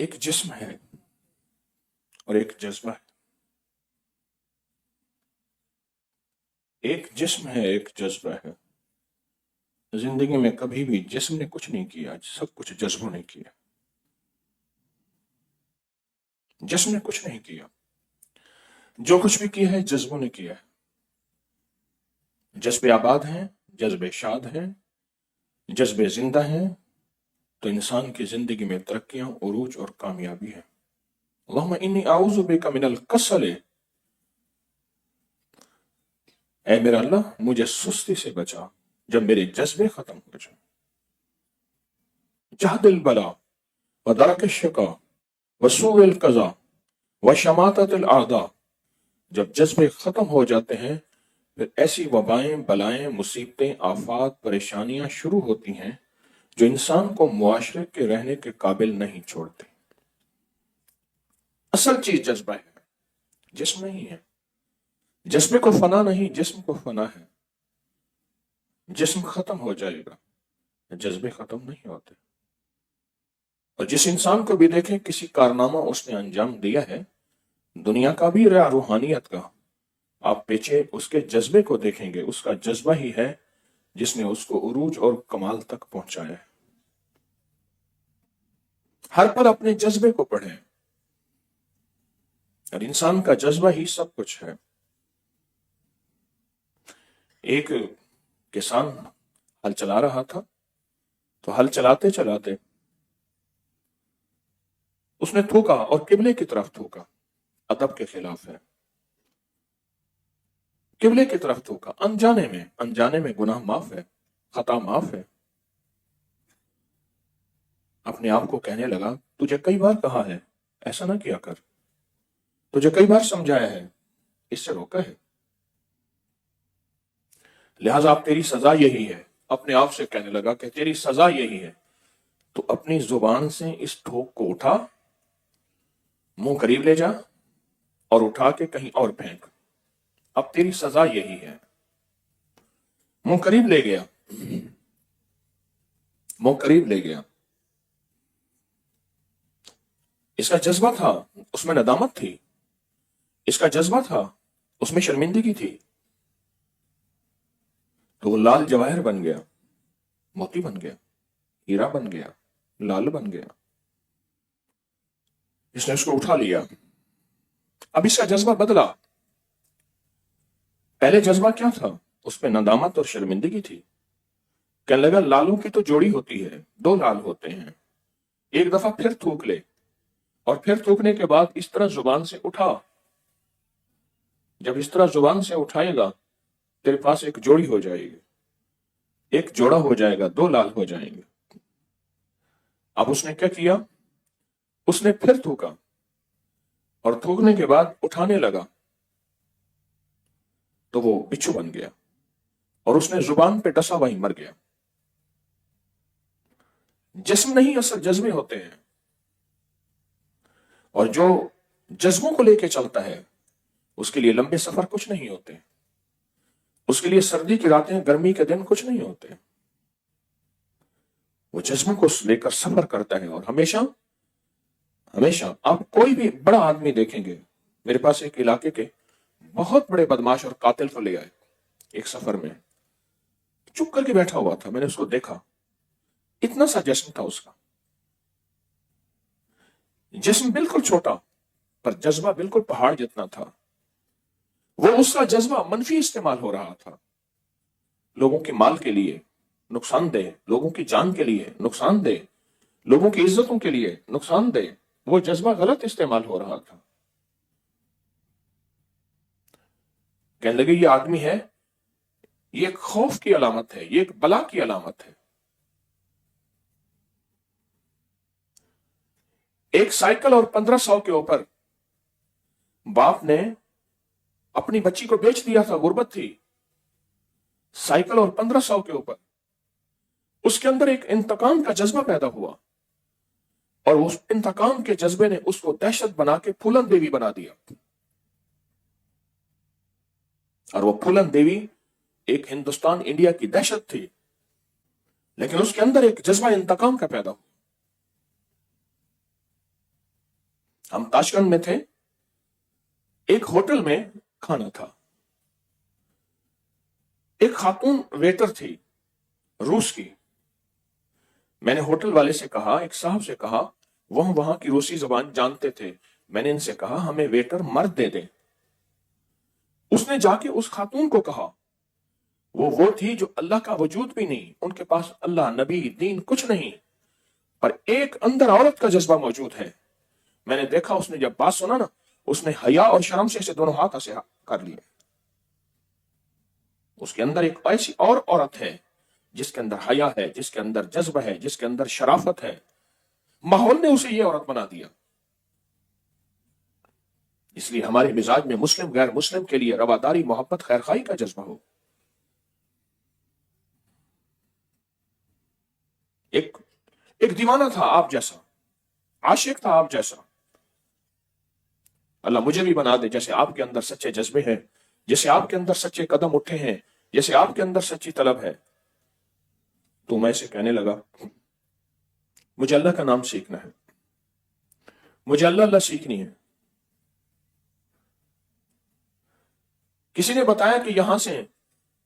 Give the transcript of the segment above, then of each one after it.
ایک جسم ہے اور ایک جذبہ ہے. ایک جسم ہے، ایک جذبہ ہے. زندگی میں کبھی بھی جسم نے کچھ نہیں کیا، سب کچھ جذبوں نے کیا. جسم نے کچھ نہیں کیا، جو کچھ بھی کیا ہے جذبوں نے کیا ہے. جذبے آباد ہیں، جذبے شاد ہیں، جذبے زندہ ہیں، تو انسان کی زندگی میں ترقیاں، عروج اور کامیابی ہے. اللہم انی اعوذ بک من الکسل، اے میرا اللہ مجھے سستی سے بچا جب میرے جذبے ختم ہو جائیں. جہد البلا ودرک الشقا وسوء القضا وشماتت الاعداء، جب جذبے ختم ہو جاتے ہیں پھر ایسی وبائیں، بلائیں، مصیبتیں، آفات، پریشانیاں شروع ہوتی ہیں جو انسان کو معاشرے کے رہنے کے قابل نہیں چھوڑتے. اصل چیز جذبہ ہے، جسم نہیں ہے. جذبے کو فنا نہیں، جسم کو فنا ہے. جسم ختم ہو جائے گا، جذبے ختم نہیں ہوتے. اور جس انسان کو بھی دیکھیں کسی کارنامہ اس نے انجام دیا ہے، دنیا کا بھی یا روحانیت کا، آپ پیچھے اس کے جذبے کو دیکھیں گے. اس کا جذبہ ہی ہے جس نے اس کو عروج اور کمال تک پہنچایا ہے. ہر پل اپنے جذبے کو پڑھیں، اور انسان کا جذبہ ہی سب کچھ ہے. ایک کسان ہل چلا رہا تھا، تو ہل چلاتے چلاتے اس نے تھوکا اور قبلے کی طرف تھوکا. ادب کے خلاف ہے، قبلے کی طرف تھوکا. انجانے میں گناہ معاف ہے، خطا معاف ہے. اپنے آپ کو کہنے لگا تجھے کئی بار کہا ہے ایسا نہ کیا کر، تجھے کئی بار سمجھایا ہے، اس سے روکا ہے، لہذا اب تیری سزا یہی ہے. اپنے آپ سے کہنے لگا کہ تیری سزا یہی ہے. تو اپنی زبان سے اس ٹھوک کو اٹھا، منہ قریب لے جا اور اٹھا کے کہیں اور پھینک. اب تیری سزا یہی ہے. منہ قریب لے گیا، منہ قریب لے گیا. اس کا جذبہ تھا، اس میں ندامت تھی. اس کا جذبہ تھا، اس میں شرمندگی تھی. تو وہ لال جواہر بن گیا، موتی بن گیا، ہیرا بن گیا، لال بن گیا. اس نے اس کو اٹھا لیا. اب اس کا جذبہ بدلا. پہلے جذبہ کیا تھا؟ اس میں ندامت اور شرمندگی تھی. کہنے لگا لالوں کی تو جوڑی ہوتی ہے، دو لال ہوتے ہیں، ایک دفعہ پھر تھوک لے، اور پھر تھوکنے کے بعد اس طرح زبان سے اٹھا. جب اس طرح زبان سے اٹھائے گا تیرے پاس ایک جوڑی ہو جائے گی، ایک جوڑا ہو جائے گا، دو لال ہو جائیں گے. اب اس نے کیا کیا؟ اس نے پھر تھوکا، اور تھوکنے کے بعد اٹھانے لگا تو وہ بچھو بن گیا، اور اس نے زبان پہ ڈسا وہیں مر گیا. جسم نہیں، اصل جذبے ہوتے ہیں. اور جو جذبوں کو لے کے چلتا ہے اس کے لیے لمبے سفر کچھ نہیں ہوتے، اس کے لیے سردی کی راتیں، گرمی کے دن کچھ نہیں ہوتے. وہ جذبوں کو لے کر سفر کرتا ہے. اور ہمیشہ آپ کوئی بھی بڑا آدمی دیکھیں گے. میرے پاس ایک علاقے کے بہت بڑے بدماش اور قاتل کو لے آئے ایک سفر میں. چپ کر کے بیٹھا ہوا تھا، میں نے اس کو دیکھا، اتنا سا جسم تھا اس کا. جسم بالکل چھوٹا پر جذبہ بالکل پہاڑ جتنا تھا. وہ اس کا جذبہ منفی استعمال ہو رہا تھا، لوگوں کے مال کے لیے نقصان دہ، لوگوں کی جان کے لیے نقصان دہ، لوگوں کی عزتوں کے لیے نقصان دہ. وہ جذبہ غلط استعمال ہو رہا تھا. کہنے لگے یہ آدمی ہے، یہ ایک خوف کی علامت ہے، یہ ایک بلا کی علامت ہے. ایک سائیکل اور 1500 کے اوپر باپ نے اپنی بچی کو بیچ دیا تھا، غربت تھی. سائیکل اور 1500 کے اوپر اس کے اندر ایک انتقام کا جذبہ پیدا ہوا، اور اس انتقام کے جذبے نے اس کو دہشت بنا کے پھولن دیوی بنا دیا. اور وہ پھولن دیوی ایک ہندوستان انڈیا کی دہشت تھی، لیکن اس کے اندر ایک جذبہ انتقام کا پیدا ہوا. ہم تاشکند میں تھے، ایک ہوٹل میں کھانا تھا، ایک خاتون ویٹر تھی روس کی. میں نے ہوٹل والے سے کہا، ایک صاحب سے کہا، وہ وہاں کی روسی زبان جانتے تھے، میں نے ان سے کہا ہمیں ویٹر مرد دے دیں. اس نے جا کے اس خاتون کو کہا، وہ تھی جو اللہ کا وجود بھی نہیں، ان کے پاس اللہ، نبی، دین کچھ نہیں، پر ایک اندر عورت کا جذبہ موجود ہے. میں نے دیکھا اس نے جب بات سنا نا، اس نے حیا اور شرم سے اسے دونوں ہاتھ سے کر لیے. اس کے اندر ایک ایسی اور عورت ہے جس کے اندر حیا ہے، جس کے اندر جذبہ ہے، جس کے اندر شرافت ہے. ماحول نے اسے یہ عورت بنا دیا. اس لیے ہمارے مزاج میں مسلم غیر مسلم کے لیے رواداری، محبت، خیرخواہی کا جذبہ ہو. ایک دیوانہ تھا آپ جیسا، عاشق تھا آپ جیسا. اللہ مجھے بھی بنا دے جیسے آپ کے اندر سچے جذبے ہیں، جیسے آپ کے اندر سچے قدم اٹھے ہیں، جیسے آپ کے اندر سچی طلب ہے. تو میں سے کہنے لگا مجھے اللہ کا نام سیکھنا ہے، مجھے اللہ سیکھنی ہے. کسی نے بتایا کہ یہاں سے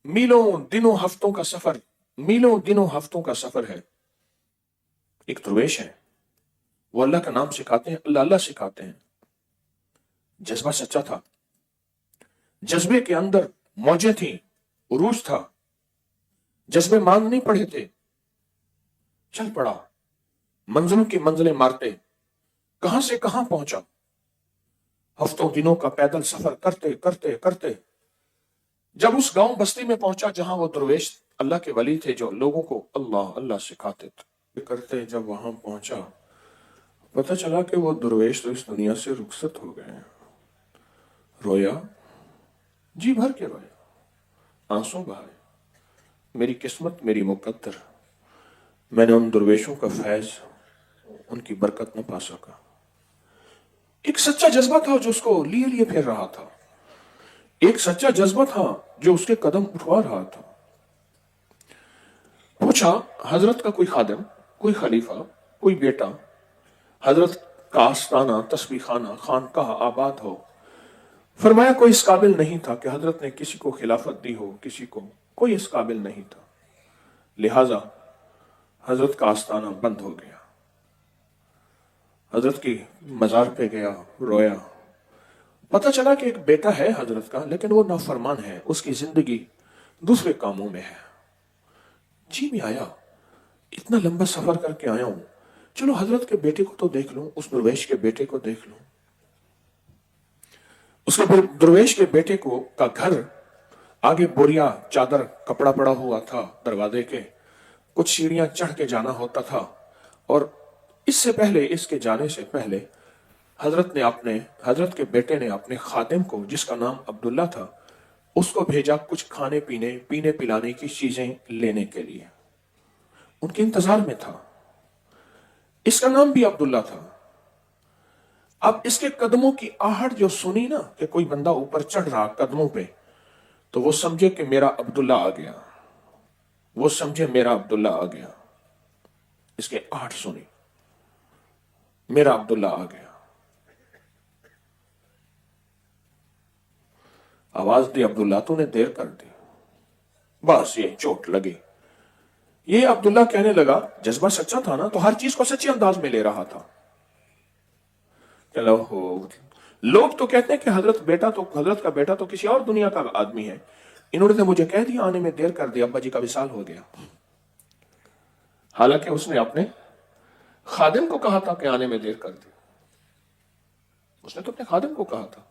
میلوں دنوں ہفتوں کا سفر، میلوں دنوں ہفتوں کا سفر ہے. ایک درویش ہے، وہ اللہ کا نام سکھاتے ہیں، اللہ سکھاتے ہیں. جذبہ سچا تھا، جذبے کے اندر موجیں تھیں، عروج تھا، جذبے مان نہیں پڑے تھے. چل پڑا، منزلوں کی منزلیں مارتے، کہاں سے کہاں پہنچا. ہفتوں دنوں کا پیدل سفر کرتے کرتے کرتے جب اس گاؤں بستی میں پہنچا جہاں وہ درویش اللہ کے ولی تھے جو لوگوں کو اللہ سکھاتے تھے، کرتے جب وہاں پہنچا پتہ چلا کہ وہ درویش تو اس دنیا سے رخصت ہو گئے. رویا، جی بھر کے رویا، آنسو بہائے. میری قسمت، میری مقدر، میں نے ان درویشوں کا فیض، ان کی برکت نہ پا سکا. ایک سچا جذبہ تھا جو اس کو لیے پھر رہا تھا، ایک سچا جذبہ تھا جو اس کے قدم اٹھوا رہا تھا. پوچھا حضرت کا کوئی خادم، کوئی خلیفہ، کوئی بیٹا حضرت کا آستانہ، تسبیح خانہ، خانقاہ آباد ہو؟ فرمایا کوئی اس قابل نہیں تھا کہ حضرت نے کسی کو خلافت دی ہو، کسی کو، کوئی اس قابل نہیں تھا. لہذا حضرت کا آستانہ بند ہو گیا. حضرت کی مزار پہ گیا، رویا. پتہ چلا کہ ایک بیٹا ہے حضرت کا، لیکن وہ نافرمان ہے، اس کی زندگی دوسرے کاموں میں ہے. جی میں آیا، اتنا لمبا سفر کر کے آیا ہوں، چلو حضرت کے بیٹے کو تو دیکھ لوں، اس درویش کے بیٹے کو دیکھ لوں. اس کے درویش کے بیٹے کا گھر آگے بوریا، چادر، کپڑا پڑا ہوا تھا دروازے کے. کچھ سیڑھیاں چڑھ کے جانا ہوتا تھا، اور اس سے پہلے، اس کے جانے سے پہلے حضرت کے بیٹے نے اپنے خادم کو، جس کا نام عبداللہ تھا، اس کو بھیجا کچھ کھانے پینے پلانے کی چیزیں لینے کے لیے. ان کے انتظار میں تھا. اس کا نام بھی عبداللہ تھا. اب اس کے قدموں کی آہٹ جو سنی نا کہ کوئی بندہ اوپر چڑھ رہا قدموں پہ، تو وہ سمجھے کہ میرا عبداللہ آ گیا. وہ سمجھے میرا عبداللہ آ گیا. اس کے آہٹ سنی، میرا عبداللہ آ گیا. آواز دی عبداللہ، تو نے دیر کر دی. بس یہ چوٹ لگی. یہ عبداللہ کہنے لگا، جذبہ سچا تھا نا، تو ہر چیز کو سچے انداز میں لے رہا تھا. لوگ تو کہتے ہیں کہ حضرت کا بیٹا تو کسی اور دنیا کا آدمی ہے. انہوں نے مجھے کہہ دیا آنے میں دیر کر دی، ابا جی کا وصال ہو گیا. حالانکہ اس نے اپنے خادم کو کہا تھا کہ آنے میں دیر کر دی. اس نے تو اپنے خادم کو کہا تھا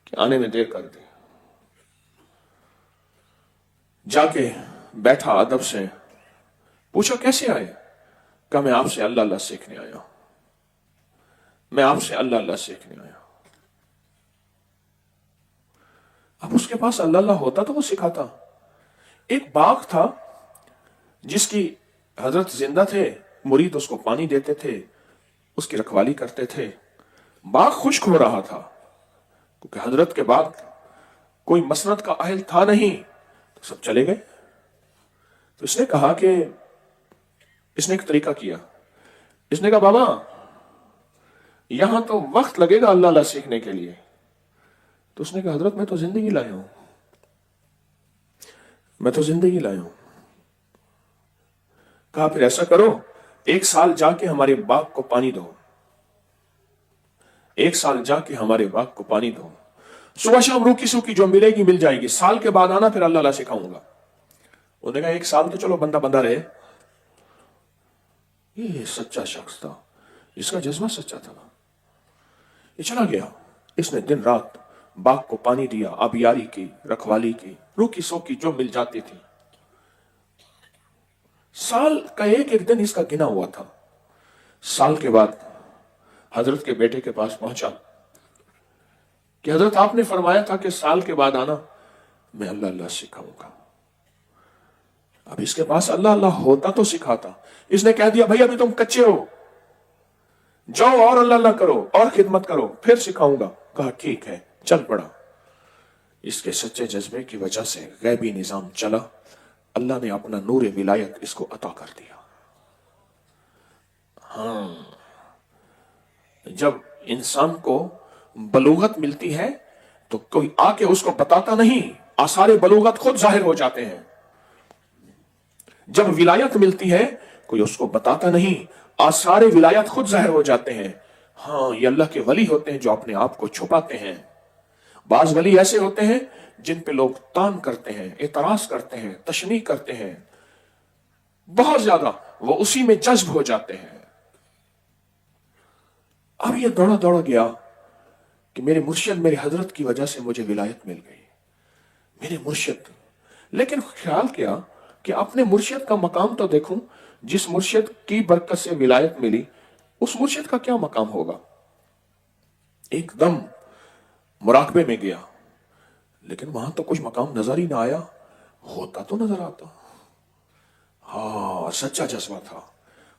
کہ آنے میں دیر کر دی. جا کے بیٹھا ادب سے، پوچھا کیسے آئے؟ کہا میں آپ سے اللہ سیکھنے آیا ہوں، میں آپ سے اللہ سیکھنے آیا. اب اس کے پاس اللہ ہوتا تو وہ سکھاتا. ایک باغ تھا جس کی حضرت زندہ تھے، مرید اس کو پانی دیتے تھے، اس کی رکھوالی کرتے تھے. باغ خشک ہو رہا تھا کیونکہ حضرت کے بعد کوئی مسند کا اہل تھا نہیں، تو سب چلے گئے. تو اس نے کہا کہ اس نے ایک طریقہ کیا. اس نے کہا بابا یہاں تو وقت لگے گا اللہ اللہ سیکھنے کے لیے. تو اس نے کہا حضرت میں تو زندگی لایا ہوں, میں تو زندگی لایا ہوں. کہا پھر ایسا کرو, 1 سال جا کے ہمارے باغ کو پانی دو, 1 سال جا کے ہمارے باغ کو پانی دو, صبح شام روکی سوکی جو ملے گی مل جائے گی, سال کے بعد آنا پھر اللہ اللہ سکھاؤں گا. انہوں نے کہا 1 سال تو چلو بندہ بندہ رہے. یہ سچا شخص تھا, اس کا جذبہ سچا تھا. یہ چلا گیا, اس نے دن رات باغ کو پانی دیا, آبیاری کی, رکھوالی کی, روکی سوکی جو مل جاتی تھی. سال کا ایک دن اس کا گنا ہوا تھا. سال کے بعد حضرت کے بیٹے کے پاس پہنچا کہ حضرت آپ نے فرمایا تھا کہ سال کے بعد آنا, میں اللہ اللہ سکھاؤں گا. اب اس کے پاس اللہ اللہ ہوتا تو سکھاتا. اس نے کہہ دیا بھائی ابھی تم کچے ہو, جاؤ اور اللہ اللہ کرو اور خدمت کرو, پھر سکھاؤں گا. کہا ٹھیک ہے, چل پڑا. اس کے سچے جذبے کی وجہ سے غیبی نظام چلا, اللہ نے اپنا نور ولایت اس کو عطا کر دیا. ہاں, جب انسان کو بلوغت ملتی ہے تو کوئی آ کے اس کو بتاتا نہیں, آثار بلوغت خود ظاہر ہو جاتے ہیں. جب ولایت ملتی ہے کوئی اس کو بتاتا نہیں, آثار ولایت خود ظاہر ہو جاتے ہیں. ہاں, یہ اللہ کے ولی ہوتے ہیں جو اپنے آپ کو چھپاتے ہیں. بعض ولی ایسے ہوتے ہیں جن پہ لوگ تان کرتے ہیں, اعتراض کرتے ہیں, تشنیع کرتے ہیں, بہت زیادہ وہ اسی میں جذب ہو جاتے ہیں. اب یہ دوڑا دوڑا گیا کہ میرے مرشد, میرے حضرت کی وجہ سے مجھے ولایت مل گئی, میرے مرشد. لیکن خیال کیا کہ اپنے مرشد کا مقام تو دیکھوں, جس مرشد کی برکت سے ولایت ملی اس مرشد کا کیا مقام ہوگا. ایک دم مراقبے میں گیا, لیکن وہاں تو کچھ مقام نظر ہی نہ آیا. ہوتا تو نظر آتا. ہاں, سچا جذبہ تھا.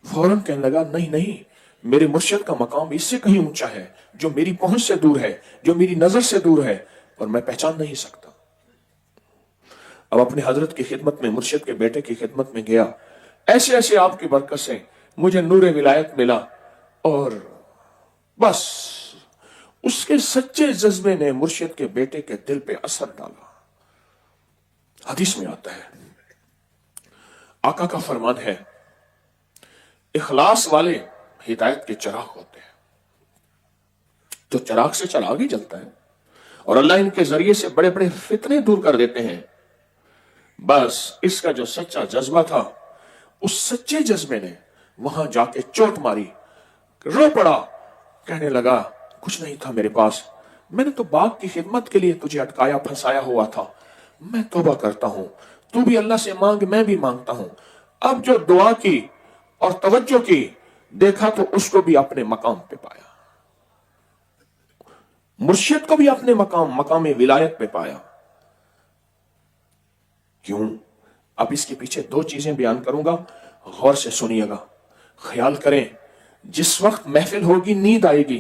فوراً کہنے لگا نہیں نہیں, میرے مرشد کا مقام اس سے کہیں اونچا ہے, جو میری پہنچ سے دور ہے, جو میری نظر سے دور ہے, اور میں پہچان نہیں سکتا. اب اپنے حضرت کی خدمت میں, مرشد کے بیٹے کی خدمت میں گیا. ایسے ایسے آپ کی برکت سے مجھے نور ولایت ملا, اور بس اس کے سچے جذبے نے مرشد کے بیٹے کے دل پہ اثر ڈالا. حدیث میں آتا ہے, آقا کا فرمان ہے, اخلاص والے ہدایت کے چراغ ہوتے ہیں. تو چراغ سے چراغ ہی جلتا ہے, اور اللہ ان کے ذریعے سے بڑے بڑے فتنے دور کر دیتے ہیں. بس اس کا جو سچا جذبہ تھا, اس سچے جذبے نے وہاں جا کے چوٹ ماری, رو پڑا, کہنے لگا کچھ نہیں تھا میرے پاس, میں نے تو باغ کی خدمت کے لیے تجھے اٹکایا پھنسایا ہوا تھا. میں توبہ کرتا ہوں, تو بھی اللہ سے مانگ, میں بھی مانگتا ہوں. اب جو دعا کی اور توجہ کی, دیکھا تو اس کو بھی اپنے مقام پہ پایا, مرشد کو بھی اپنے مقام ولایت پہ پایا. کیوں؟ اب اس کے پیچھے 2 چیزیں بیان کروں گا, غور سے سنیے گا. خیال کریں, جس وقت محفل ہوگی نیند آئے گی,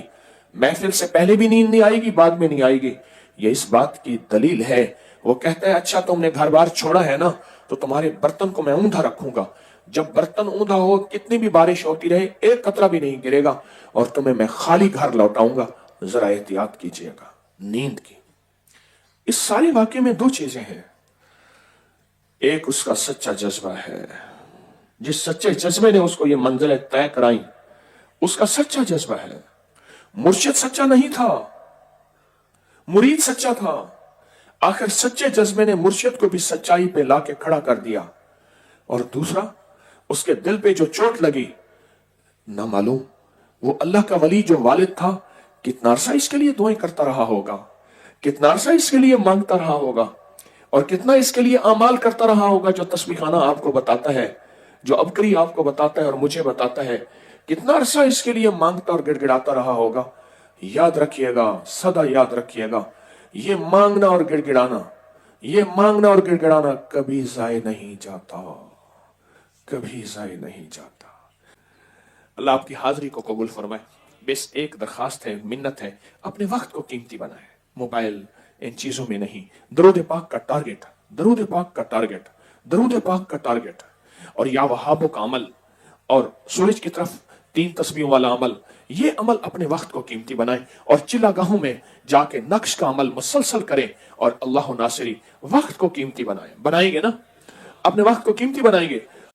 محفل سے پہلے بھی نیند نہیں آئے گی, بعد میں نہیں آئے گی. یہ اس بات کی دلیل ہے. وہ کہتا ہے اچھا تم نے گھر بار چھوڑا ہے نا, تو تمہارے برتن کو میں اوندا رکھوں گا. جب برتن اوندا ہو, کتنی بھی بارش ہوتی رہے, ایک قطرہ بھی نہیں گرے گا, اور تمہیں میں خالی گھر لوٹاؤں گا. ذرا احتیاط کیجئے گا نیند کی. اس سارے واقعے میں 2 چیزیں ہیں. ایک اس کا سچا جذبہ ہے, جس سچے جذبے نے اس کو یہ منزلیں طے کرائیں, اس کا سچا جذبہ ہے. مرشد سچا نہیں تھا, مرید سچا تھا. آخر سچے جذبے نے مرشد کو بھی سچائی پہ لا کے کھڑا کر دیا. اور دوسرا, اس کے دل پہ جو چوٹ لگی, نہ معلوم وہ اللہ کا ولی جو والد تھا کتنا عرصہ اس کے لیے دعائیں کرتا رہا ہوگا, کتنا عرصہ اس کے لیے مانگتا رہا ہوگا, اور کتنا اس کے لیے اعمال کرتا رہا ہوگا, جو تسبیح خانہ آپ کو بتاتا ہے, جو ابکری آپ کو بتاتا ہے اور مجھے بتاتا ہے. کتنا عرصہ اس کے لیے مانگتا اور گڑ گڑاتا رہا ہوگا. یاد رکھیے گا, سدا یاد رکھیے گا, یہ مانگنا اور گڑ گڑانا, یہ مانگنا اور گڑ گڑانا کبھی ضائع نہیں جاتا, کبھی ضائع نہیں جاتا. اللہ آپ کی حاضری کو قبول فرمائے. بس ایک درخواست ہے, منت ہے, اپنے وقت کو قیمتی بنائے. موبائل ان چیزوں میں نہیں. درود پاک کا ٹارگٹ, درود پاک کا ٹارگٹ, درود پاک کا ٹارگٹ, اور یا وہابوں کا عمل, اور سورج کی طرف 3 تسبیحوں والا عمل, یہ عمل اپنے وقت کو قیمتی بنائیں اور چلا گاہوں میں جا کے نقش کا عمل مسلسل کریں اور اللہ ناصری وقت کو قیمتی بنائیں گے نا، اپنے وقت کو قیمتی بنائیں گے